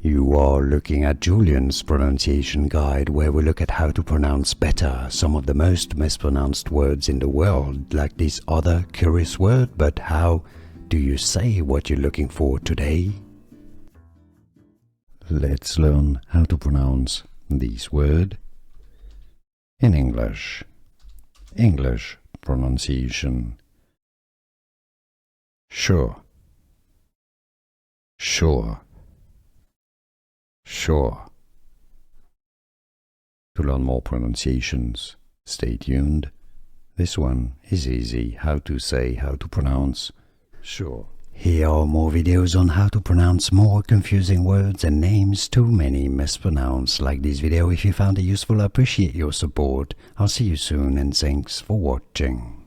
You are looking at Julian's pronunciation guide, where we look at how to pronounce better some of the most mispronounced words in the world, like this other curious word. But how do you say what you're looking for today? Let's learn how to pronounce this word in English. English pronunciation. Sure. Sure. Sure. To learn more pronunciations, stay tuned. This one is easy, how to pronounce sure. Here are more videos on how to pronounce more confusing words and names too many mispronounced. Like this video if you found it useful. I appreciate your support. I'll see you soon and thanks for watching.